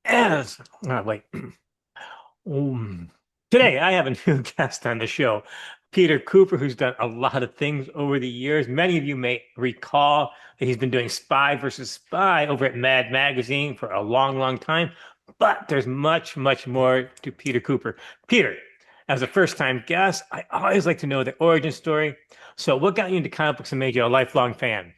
As wait. Um, Today I have a new guest on the show, Peter Kuper, who's done a lot of things over the years. Many of you may recall that he's been doing Spy versus Spy over at Mad Magazine for a long, long time. But there's much, much more to Peter Kuper. Peter, as a first-time guest, I always like to know the origin story. So, what got you into comic books and made you a lifelong fan?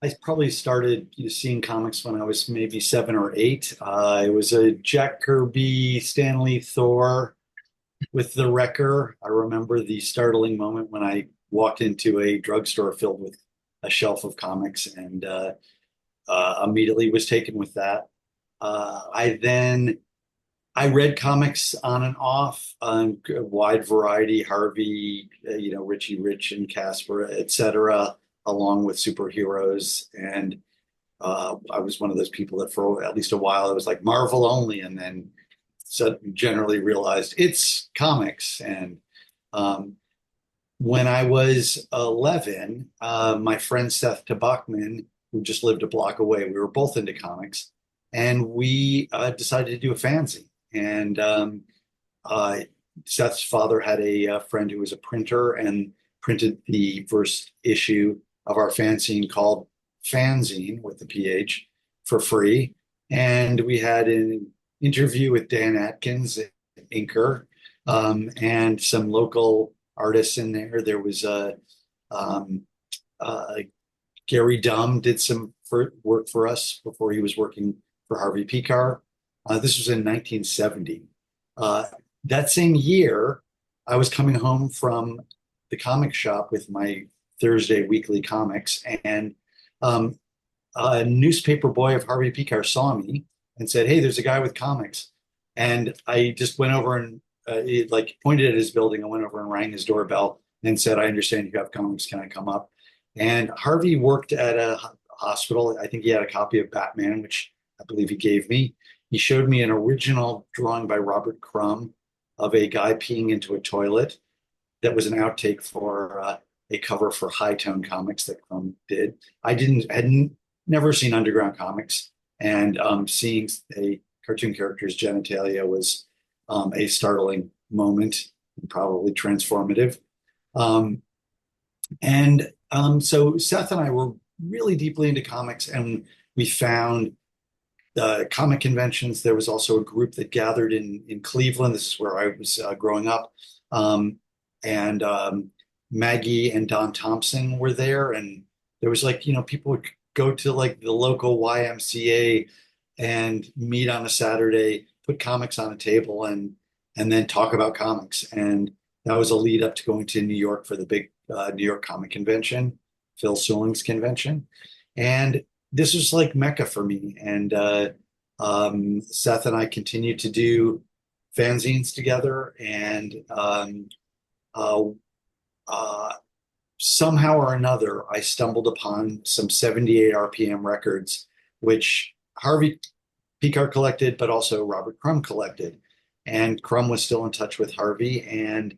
I probably started seeing comics when I was maybe 7 or 8. It was a Jack Kirby, Stanley Thor with the Wrecker. I remember the startling moment when I walked into a drugstore filled with a shelf of comics and immediately was taken with that. I read comics on and off, a wide variety, Harvey, Richie Rich and Casper, etc., along with superheroes. And I was one of those people that for at least a while it was like Marvel only, and then generally realized it's comics. And um, when I was 11, my friend Seth Tabachman, who just lived a block away, we were both into comics, and we decided to do a fanzine. And uh, Seth's father had a friend who was a printer and printed the first issue of our fanzine called Fanzine with the PH for free. And we had an interview with Dan Atkins, inker, and some local artists in there. There was um, uh, Gary Dumm did some work for us before he was working for Harvey Pekar. This was in 1970. Uh, that same year, I was coming home from the comic shop with my Thursday weekly comics, and um, a newspaper boy of Harvey Pekar saw me and said, "Hey, there's a guy with comics." And I just went over and like pointed at his building. I went over and rang his doorbell and said, "I understand you have comics. Can I come up?" And Harvey worked at a hospital. I think he had a copy of Batman, which I believe he gave me. He showed me an original drawing by Robert Crumb of a guy peeing into a toilet that was an outtake for a cover for High Tone Comics that Crumb did. I didn't had never seen Underground Comics, and seeing a cartoon character's genitalia was a startling moment and probably transformative. Um, so Seth and I were really deeply into comics, and we found comic conventions. There was also a group that gathered in Cleveland. This is where I was growing up. And Maggie and Don Thompson were there. And there was like, people would go to like the local YMCA and meet on a Saturday, put comics on a table and then talk about comics. And that was a lead up to going to New York for the big New York Comic Convention, Phil Sewelling's convention. And this was like Mecca for me. And Seth and I continued to do fanzines together. And uh, uh, somehow or another, I stumbled upon some 78 RPM records, which Harvey Pekar collected, but also Robert Crumb collected. And Crumb was still in touch with Harvey and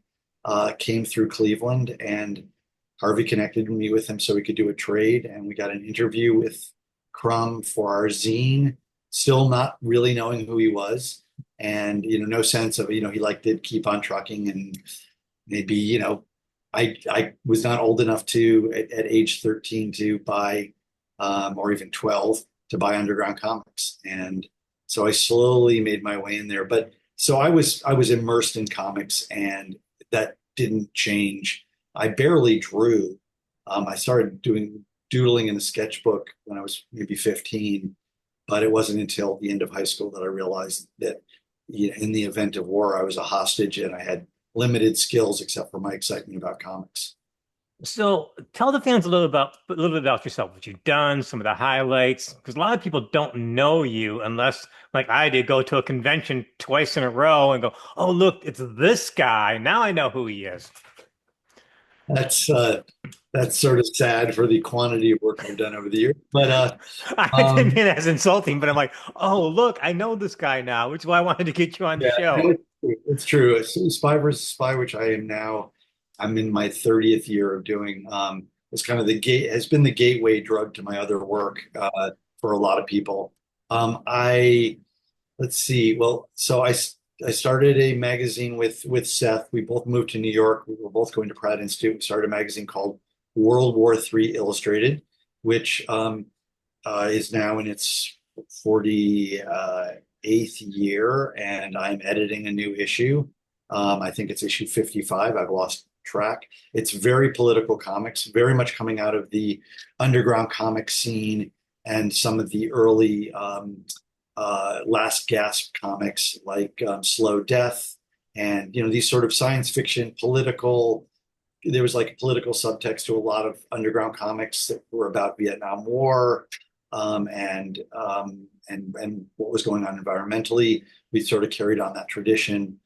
came through Cleveland. And Harvey connected me with him so we could do a trade. And we got an interview with Crumb for our zine, still not really knowing who he was. And, no sense of, he like did keep on trucking and maybe, I was not old enough to at age 13 to buy or even 12 to buy underground comics. And so I slowly made my way in there. But so I was immersed in comics and that didn't change. I barely drew. I started doing doodling in a sketchbook when I was maybe 15, but it wasn't until the end of high school that I realized that in the event of war, I was a hostage and I had limited skills except for my excitement about comics. So tell the fans a little bit about yourself, what you've done, some of the highlights, because a lot of people don't know you unless, like I did, go to a convention twice in a row and go, "Oh, look, it's this guy. Now I know who he is." That's uh, that's sort of sad for the quantity of work I've done over the years. But I didn't um, mean that as insulting, but I'm like, "Oh, look, I know this guy now," which is why I wanted to get you on the yeah, no, show. it's true. Spy versus Spy, which I am now, I'm in my 30th year of doing, was kind of the gate has been the gateway drug to my other work for a lot of people. I let's see. Well, I started a magazine with Seth. We both moved to New York. We were both going to Pratt Institute. We started a magazine called World War III Illustrated, which is now in its 48th year, and I'm editing a new issue. I think it's issue 55. I've lost track. It's very political comics, very much coming out of the underground comic scene and some of the early last gasp comics like Slow Death and these sort of science fiction political. There was like a political subtext to a lot of underground comics that were about Vietnam War and what was going on environmentally. We sort of carried on that tradition,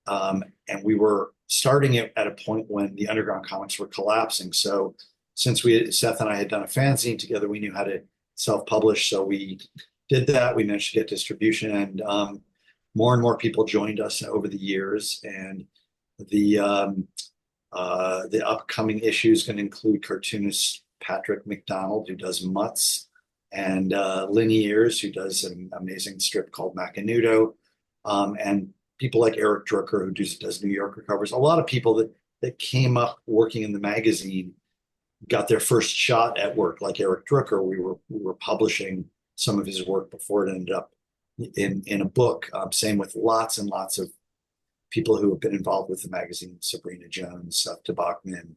and we were starting it at a point when the underground comics were collapsing. So since Seth and I had done a fanzine together, we knew how to self-publish. So we did that. We managed to get distribution, and more and more people joined us over the years. And the upcoming issue is going to include cartoonist Patrick McDonald, who does Mutts, and Linears, who does an amazing strip called Macanudo, and people like Eric Drucker, who does New Yorker covers. A lot of people that came up working in the magazine got their first shot at work, like Eric Drucker. We were publishing some of his work before it ended up in a book. Same with lots and lots of people who have been involved with the magazine: Sabrina Jones, Seth Bachman,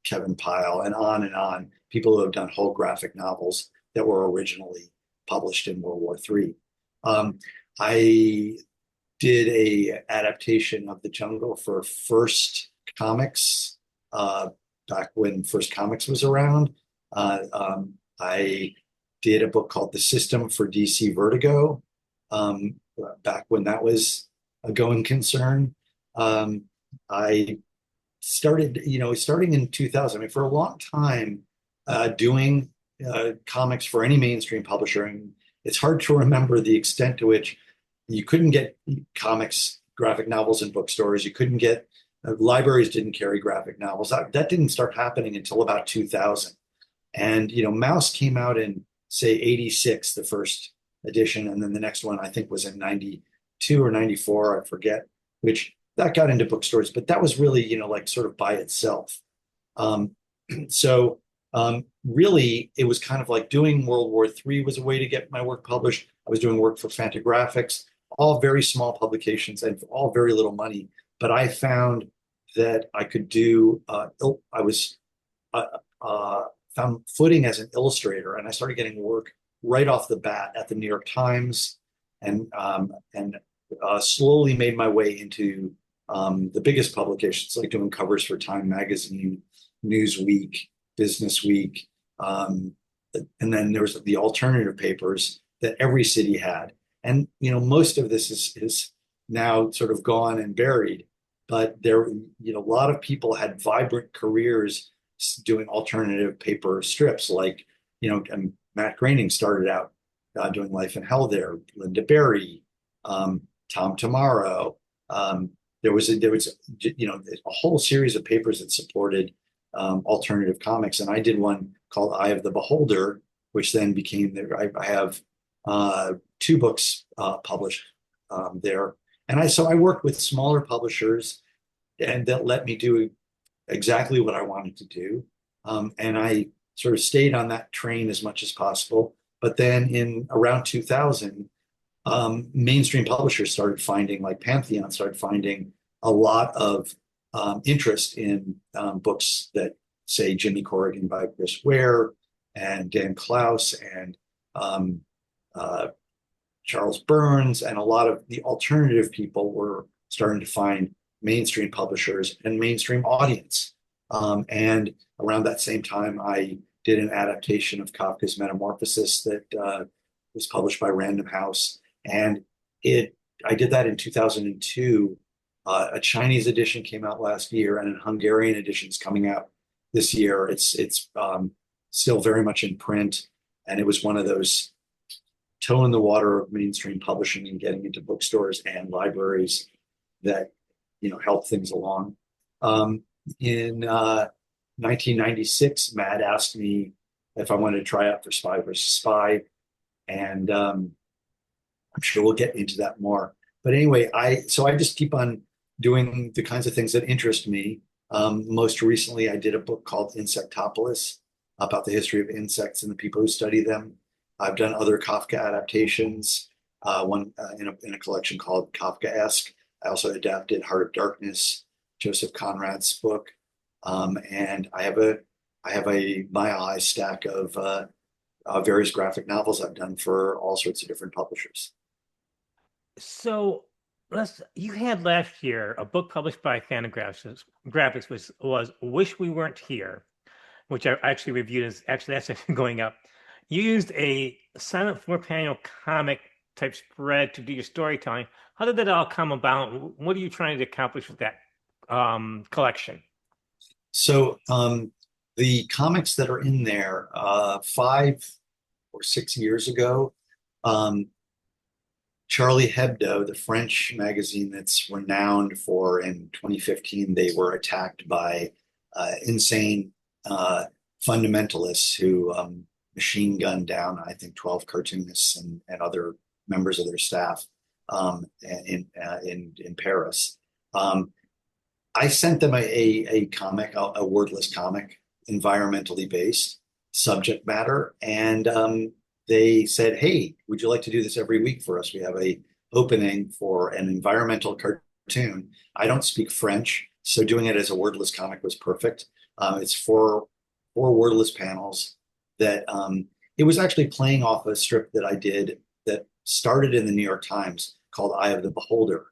Kevin Pyle, and on. People who have done whole graphic novels that were originally published in World War III. I did a adaptation of The Jungle for First Comics back when First Comics was around. I did a book called The System for DC Vertigo back when that was a going concern. I started, starting in 2000. I mean, for a long time, doing comics for any mainstream publisher, and it's hard to remember the extent to which you couldn't get comics, graphic novels in bookstores. You couldn't get libraries didn't carry graphic novels. That didn't start happening until about 2000. And Mouse came out in say 86, the first edition, and then the next one I think was in 92 or 94, I forget, which that got into bookstores, but that was really, like sort of by itself. Um, so really, it was kind of like doing World War III was a way to get my work published. I was doing work for Fantagraphics, all very small publications and for all very little money. But I found that I could do, I was uh, found footing as an illustrator, and I started getting work right off the bat at the New York Times, and slowly made my way into the biggest publications, like doing covers for Time Magazine, Newsweek, Business Week, and then there was the alternative papers that every city had. And most of this is now sort of gone and buried, but there, a lot of people had vibrant careers doing alternative paper strips, like and Matt Groening started out doing Life and Hell there. Linda Berry, Tom Tomorrow. There was a whole series of papers that supported alternative comics, and I did one called Eye of the Beholder, which then became there. I have two books published there, and I worked with smaller publishers, and that let me do exactly what I wanted to do, and I sort of stayed on that train as much as possible. But then in around 2000, mainstream publishers started finding, like Pantheon, started finding a lot of interest in books that say Jimmy Corrigan by Chris Ware and Dan Klaus and Charles Burns, and a lot of the alternative people were starting to find mainstream publishers and mainstream audience. And around that same time, I did an adaptation of Kafka's Metamorphosis that was published by Random House, and I did that in 2002. A Chinese edition came out last year, and a Hungarian edition is coming out this year. It's still very much in print, and it was one of those toe in the water of mainstream publishing and getting into bookstores and libraries that helped things along. In 1996, Matt asked me if I wanted to try out for Spy versus Spy. And I'm sure we'll get into that more. But anyway, I just keep on doing the kinds of things that interest me. Most recently, I did a book called Insectopolis about the history of insects and the people who study them. I've done other Kafka adaptations, one in a collection called Kafkaesque. I also adapted Heart of Darkness, Joseph Conrad's book, and I have a mile high stack of various graphic novels I've done for all sorts of different publishers. So you had last year a book published by Fantagraphics Graphics was Wish We Weren't Here, which I actually reviewed as actually that's going up. You used a silent four-panel comic type spread to do your storytelling. How did that all come about? What are you trying to accomplish with that collection? So the comics that are in there, 5 or 6 years ago, um, Charlie Hebdo, the French magazine that's renowned for, in 2015, they were attacked by insane fundamentalists who machine gunned down, I think, 12 cartoonists and other members of their staff in Paris. Um, I sent them a comic, a wordless comic, environmentally based subject matter, and they said, "Hey, would you like to do this every week for us? We have a opening for an environmental cartoon." I don't speak French, so doing it as a wordless comic was perfect. It's four wordless panels that it was actually playing off a strip that I did that started in the New York Times called Eye of the Beholder.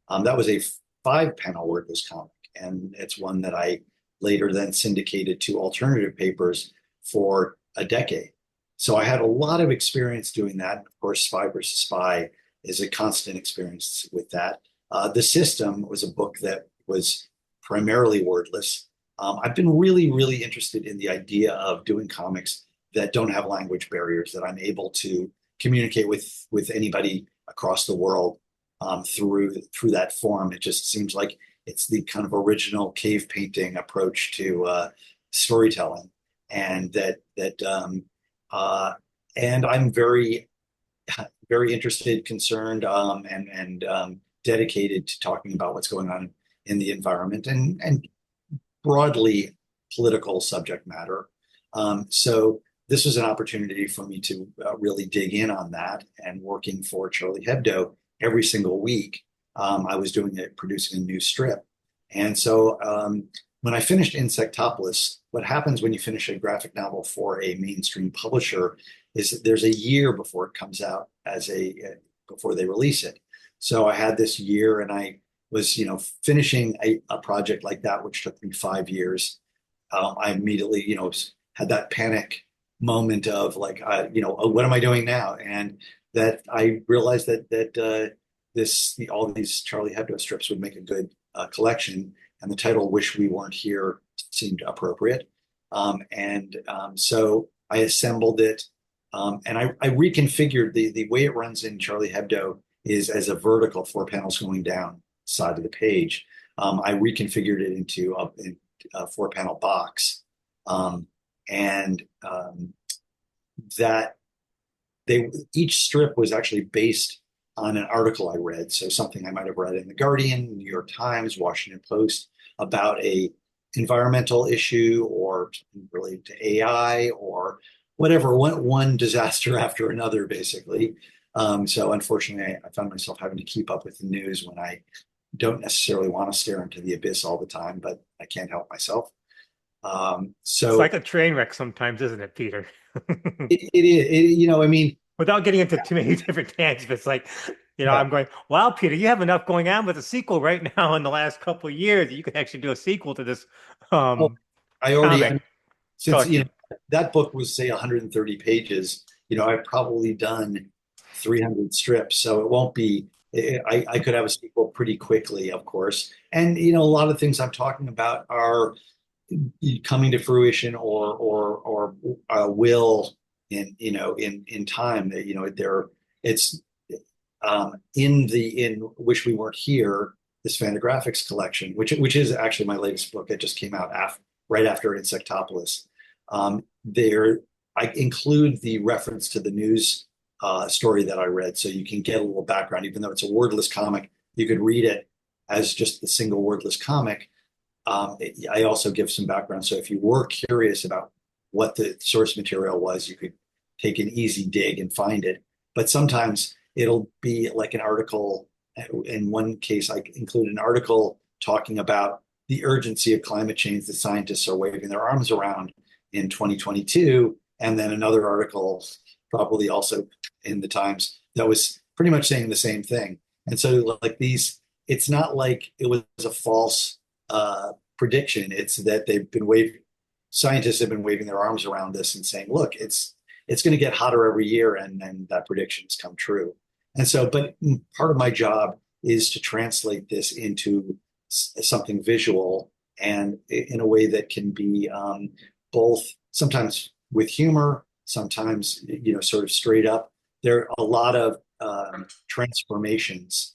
That was a 5 panel wordless comic, and it's one that I later then syndicated to alternative papers for a decade. So I had a lot of experience doing that. Of course, Spy versus Spy is a constant experience with that. The System was a book that was primarily wordless. I've been really, really interested in the idea of doing comics that don't have language barriers, that I'm able to communicate with anybody across the world through that form. It just seems like it's the kind of original cave painting approach to storytelling, and uh, and I'm very very interested, concerned, and dedicated to talking about what's going on in the environment and broadly political subject matter. So this was an opportunity for me to really dig in on that. And working for Charlie Hebdo every single week, I was producing a new strip. And so when I finished Insectopolis, what happens when you finish a graphic novel for a mainstream publisher is there's a year before it comes out before they release it. So I had this year, and I was, finishing a project like that, which took me 5 years. I immediately, had that panic moment of like, oh, what am I doing now? And that I realized that all these Charlie Hebdo strips would make a good collection, and the title "Wish We Weren't Here" seemed appropriate. So I assembled it, and I reconfigured the way it runs in Charlie Hebdo is as a vertical, 4 panels going down side of the page. I reconfigured it into a 4 panel box, and that each strip was actually based on an article I read. So something I might have read in the Guardian, New York Times, Washington Post about a environmental issue or related to AI or whatever, one disaster after another, basically. So unfortunately, I found myself having to keep up with the news when I don't necessarily want to stare into the abyss all the time, but I can't help myself. It's So like a train wreck sometimes, isn't it, Peter? it is, I mean, Without getting into too many different tangents, it's like, yeah. I'm going, wow, Peter, you have enough going on with a sequel right now in the last couple of years that you could actually do a sequel to this Well, I already, comic since, collection. that book was, say, 130 pages, I've probably done 300 strips. So it won't be, I could have a sequel pretty quickly, of course. And, a lot of things I'm talking about are coming to fruition or will in time. There it's in Wish We Weren't Here, this Fantagraphics collection, which is actually my latest book. It just came out right after Insectopolis. There I include the reference to the news story that I read. So you can get a little background, even though it's a wordless comic, you could read it as just the single wordless comic. I also give some background. So if you were curious about what the source material was, you could take an easy dig and find it. But sometimes it'll be like an article. In one case, I include an article talking about the urgency of climate change that scientists are waving their arms around in 2022. And then another article, probably also in the Times, that was pretty much saying the same thing. And so, like these, it's not like it was a false prediction. It's that they've been waving, scientists have been waving their arms around this and saying, look, it's going to get hotter every year, and that prediction has come true. And so, but part of my job is to translate this into something visual and in a way that can be both sometimes with humor, sometimes sort of straight up. There are a lot of transformations.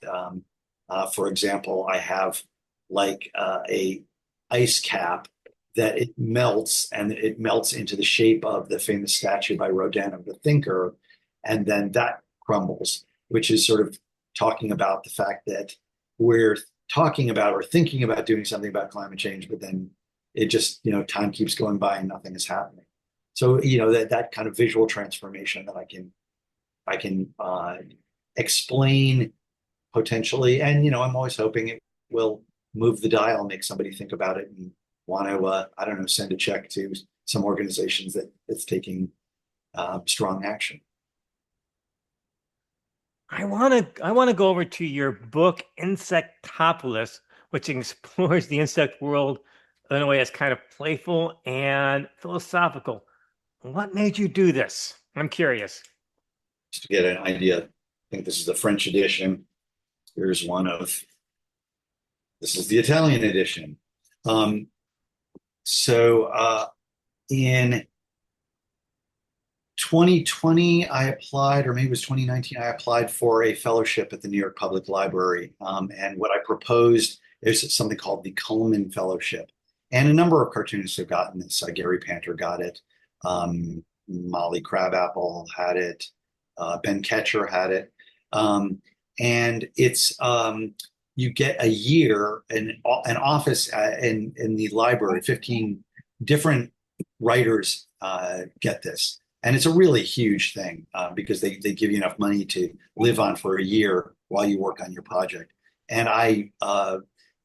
For example, I have like a ice cap that it melts, and it melts into the shape of the famous statue by Rodin of the thinker, and then that crumbles, which is sort of talking about the fact that we're talking about or thinking about doing something about climate change, but then it just, time keeps going by and nothing is happening. So, that kind of visual transformation that I can explain potentially, and I'm always hoping it will move the dial, make somebody think about it and want to, I don't know, send a check to some organizations that's taking strong action. I want to go over to your book Insectopolis, which explores the insect world in a way that's kind of playful and philosophical. What made you do this? I'm curious. Just to get an idea, I think this is the French edition. Here's one of, this is the Italian edition. Um, so in 2020, I applied, or maybe it was 2019, I applied for a fellowship at the New York Public Library. And what I proposed is something called the Cullman Fellowship. And a number of cartoonists have gotten this. Gary Panter got it. Molly Crabapple had it. Ben Ketcher had it. And it's you get a year, an office in the library. 15 different writers get this. And it's a really huge thing because they give you enough money to live on for a year while you work on your project. And I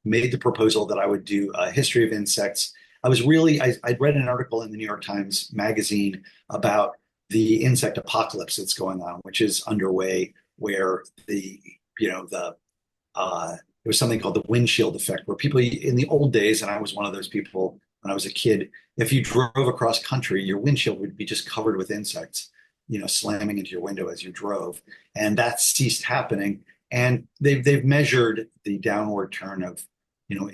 made the proposal that I would do a history of insects. I'd read an article in the New York Times Magazine about the insect apocalypse that's going on, which is underway, where there was something called the windshield effect, where people in the old days, and I was one of those people when I was a kid, if you drove across country, your windshield would be just covered with insects, slamming into your window as you drove. And that ceased happening. And they've measured the downward turn of,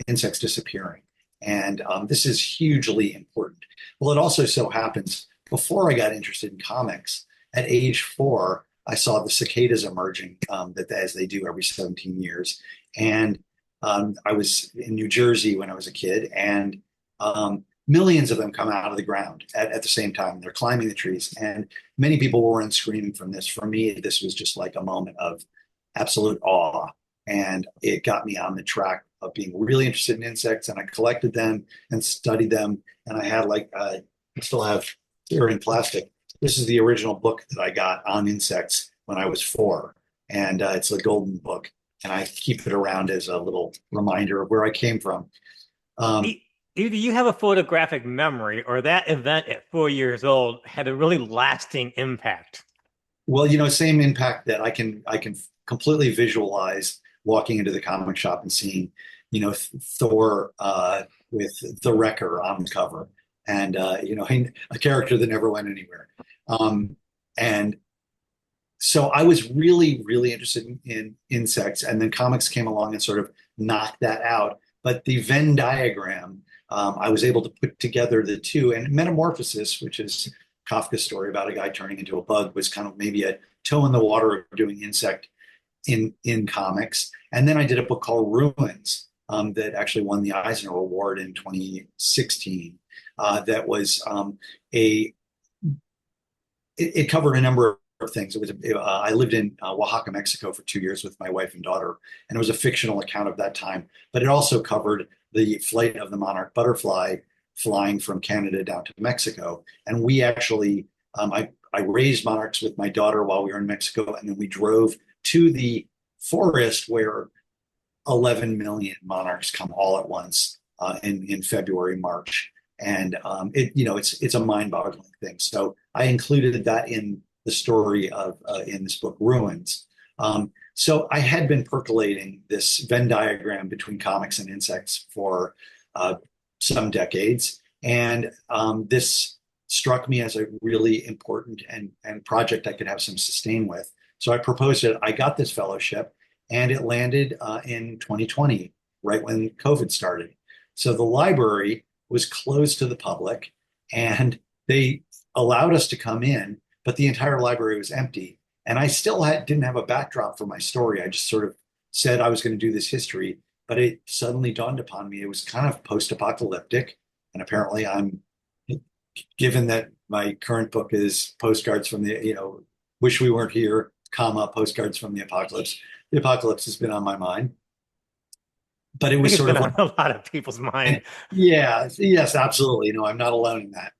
insects disappearing. And this is hugely important. Well, it also so happens, before I got interested in comics, at age 4, I saw the cicadas emerging, that as they do every 17 years. And I was in New Jersey when I was a kid, and millions of them come out of the ground at the same time. They're climbing the trees, and many people were screaming from this. For me, this was just like a moment of absolute awe, and it got me on the track of being really interested in insects. And I collected them and studied them, and I had I still have here in plastic. This is the original book that I got on insects when I was 4, and it's a golden book, and I keep it around as a little reminder of where I came from. Um, Either you have a photographic memory or that event at 4 years old had a really lasting impact. Well, same impact that I can completely visualize walking into the comic shop and seeing, Thor with the Wrecker on the cover, and a character that never went anywhere. And so I was really, really interested in insects, and then comics came along and sort of knocked that out. But the Venn diagram, I was able to put together the two, and Metamorphosis, which is Kafka's story about a guy turning into a bug, was kind of maybe a toe in the water of doing insect in comics. And then I did a book called Ruins, that actually won the Eisner Award in 2016. That was it covered a number of things. I lived in Oaxaca, Mexico for 2 years with my wife and daughter, and it was a fictional account of that time. But it also covered the flight of the monarch butterfly flying from Canada down to Mexico. And we actually, I raised monarchs with my daughter while we were in Mexico, and then we drove to the forest where 11 million monarchs come all at once in February, March, and it's a mind-boggling thing. So I included that in the story of in this book, Ruins. So I had been percolating this Venn diagram between comics and insects for uh, some decades, and this struck me as a really important and project I could have some sustain with. So I proposed it. I got this fellowship, and it landed in 2020, right when COVID started. So the library was closed to the public, and they allowed us to come in, but the entire library was empty. And I still didn't have a backdrop for my story. I just sort of said I was going to do this history, but it suddenly dawned upon me it was kind of post-apocalyptic. And apparently I'm, given that my current book is postcards from wish we weren't here, comma, postcards from the apocalypse. The apocalypse has been on my mind, but it I think was it's sort been of on like, a lot of people's mind. yeah, yes, absolutely. No, I'm not alone in that.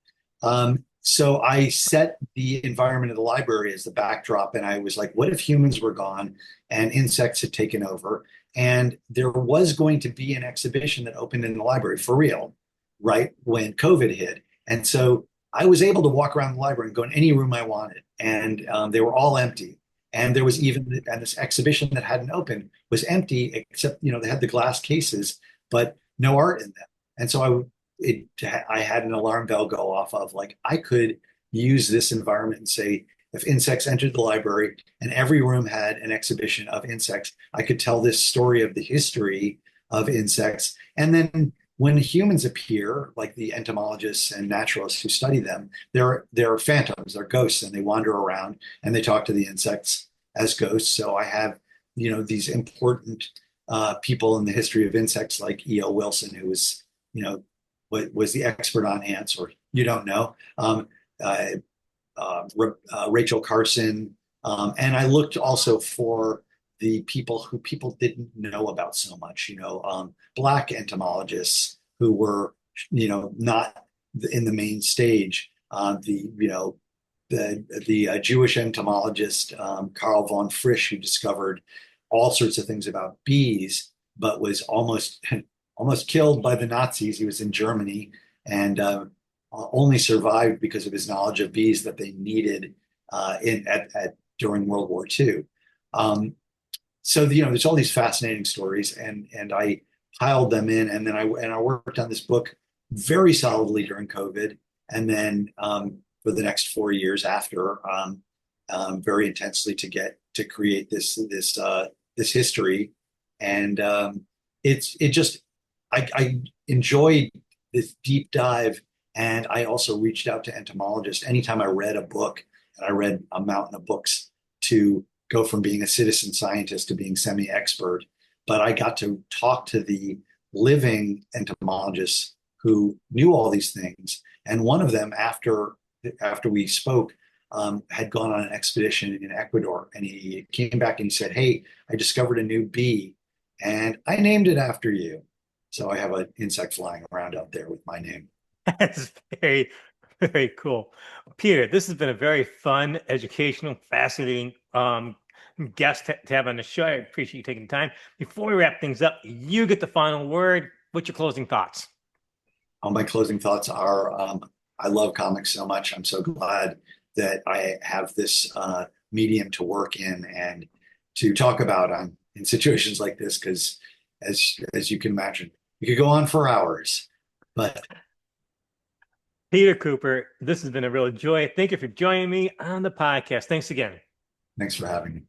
So I set the environment of the library as the backdrop, and I was like, what if humans were gone and insects had taken over? And there was going to be an exhibition that opened in the library for real, right when COVID hit. And so I was able to walk around the library and go in any room I wanted, and they were all empty. And there was even and this exhibition that hadn't opened was empty, except they had the glass cases, but no art in them. And so I had an alarm bell go off of like I could use this environment and say if insects entered the library and every room had an exhibition of insects, I could tell this story of the history of insects. And then when humans appear, like the entomologists and naturalists who study them, they're phantoms, they're ghosts, and they wander around and they talk to the insects as ghosts. So I have these important people in the history of insects like E.O. Wilson, who was was the expert on ants, or you don't know, uh, Rachel Carson. And I looked also for the people who people didn't know about so much, Black entomologists who were, not in the main stage. The Jewish entomologist Karl von Frisch, who discovered all sorts of things about bees, but was almost almost killed by the Nazis. He was in Germany and only survived because of his knowledge of bees that they needed during World War II. So there's all these fascinating stories, and I piled them in, and then I worked on this book very solidly during COVID, and then for the next 4 years after, very intensely to create this history, and it just I enjoyed this deep dive, and I also reached out to entomologists anytime I read a book, and I read a mountain of books to go from being a citizen scientist to being semi-expert. But I got to talk to the living entomologists who knew all these things, and one of them, after we spoke, had gone on an expedition in Ecuador, and he came back and he said, "Hey, I discovered a new bee, and I named it after you." So I have an insect flying around out there with my name. That's very, very cool. Peter, this has been a very fun, educational, fascinating guest to have on the show. I appreciate you taking the time. Before we wrap things up, you get the final word. What's your closing thoughts? All my closing thoughts are I love comics so much. I'm so glad that I have this medium to work in and to talk about in situations like this, because as you can imagine, you could go on for hours. But Peter Kuper, this has been a real joy. Thank you for joining me on the podcast. Thanks again. thanks for having me.